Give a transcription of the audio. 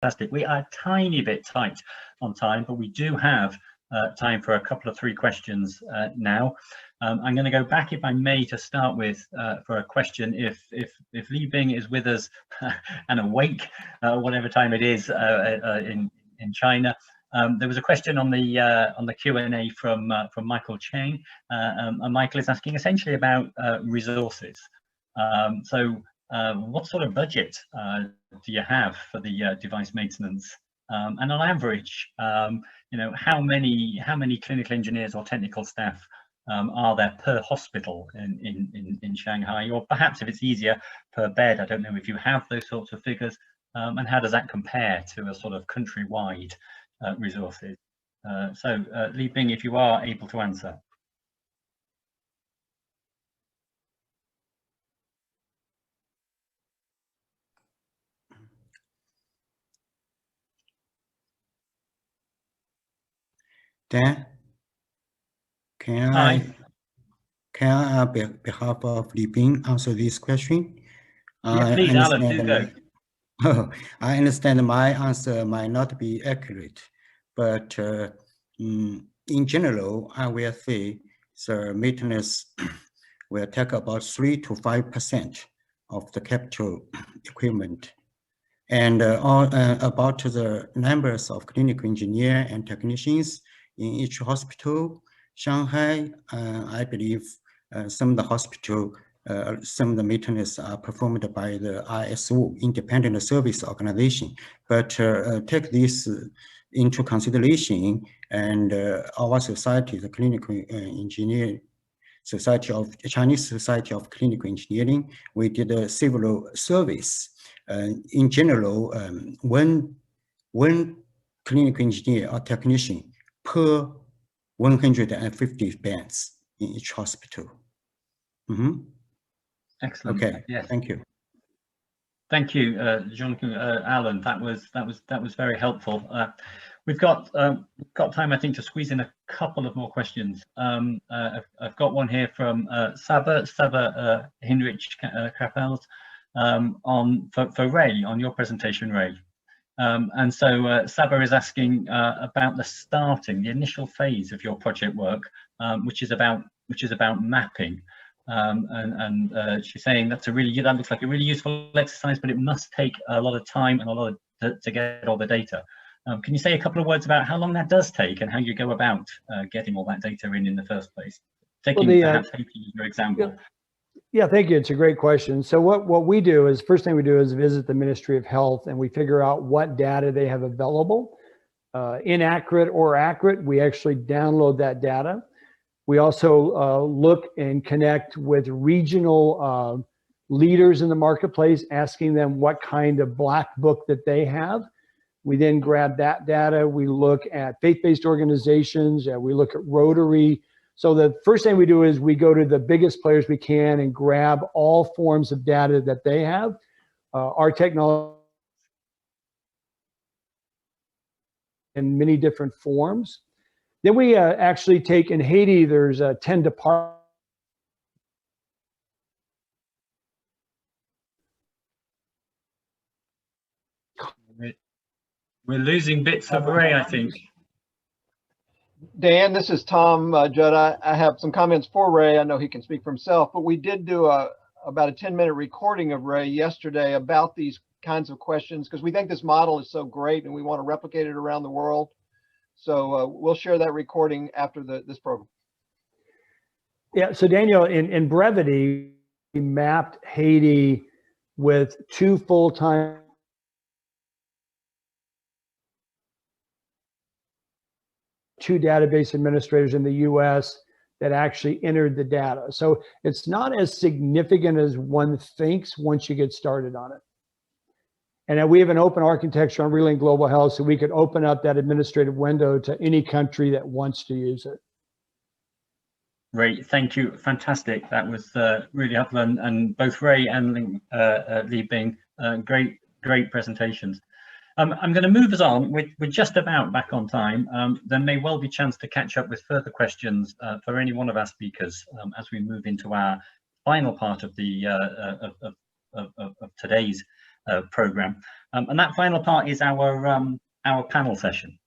fantastic. We are a tiny bit tight on time, but we do have time for a couple of 3 questions now. I'm going to go back, if I may, to start with for a question. If Li Bing is with us and awake, whatever time it is in China. There was a question on the Q&A from Michael Chang, and Michael is asking essentially about resources. What sort of budget do you have for the device maintenance? And on average, you know, how many clinical engineers or technical staff are there per hospital in Shanghai, or perhaps if it's easier, per bed? I don't know if you have those sorts of figures, and how does that compare to a sort of countrywide resources? Li Bing, if you are able to answer. Dan, can I, on behalf of Li Bing, answer this question? Yeah, please, Alan, do go. I understand my answer might not be accurate, but in general, I will say the maintenance will take about 3 to 5% of the capital equipment. And about the numbers of clinical engineers and technicians in each hospital, Shanghai, I believe some of the hospital, some of the maintenance are performed by the ISO, Independent Service Organization. But take this into consideration, and our society, the Clinical Engineer Society of Chinese Society of Clinical Engineering, we did a several surveys. In general, one clinical engineer or technician per 150 beds in each hospital. Excellent. Okay. Yes. Thank you. Thank you, Jonathan, Alan. That was very helpful. We've got time, I think, to squeeze in a couple of more questions. I've got one here from Saba Hinrich Krafeld for Ray on your presentation, Ray. And so Saba is asking about the initial phase of your project work, which is about mapping. And she's saying that looks like a really useful exercise, but it must take a lot of time and a lot to get all the data. Can you say a couple of words about how long that does take and how you go about getting all that data in the first place? Taking perhaps Haiti as your example. Yeah, thank you. It's a great question. So what we do is, first thing we do is visit the Ministry of Health, and we figure out what data they have available. Inaccurate or accurate, we actually download that data. We also look and connect with regional leaders in the marketplace, asking them what kind of black book that they have. We then grab that data. We look at faith-based organizations, and we look at Rotary. So the first thing we do is we go to the biggest players we can and grab all forms of data that they have. Our technology in many different forms. Then we actually take, in Haiti, there's 10 departments. We're losing bits of Ray, I think. Dan, this is Tom Judd. I have some comments for Ray. I know he can speak for himself, but we did do about a 10-minute recording of Ray yesterday about these kinds of questions, because we think this model is so great and we want to replicate it around the world. So we'll share that recording after this program. Yeah, so Daniel, in brevity, we mapped Haiti with 2 full-time database administrators in the US that actually entered the data. So it's not as significant as one thinks once you get started on it. And we have an open architecture on Relink Global Health, so we could open up that administrative window to any country that wants to use it. Great, thank you, fantastic. That was really helpful, and both Ray and Li Bing, great presentations. I'm going to move us on. We're just about back on time. There may well be a chance to catch up with further questions for any one of our speakers as we move into our final part of the of today's program. And that final part is our panel session.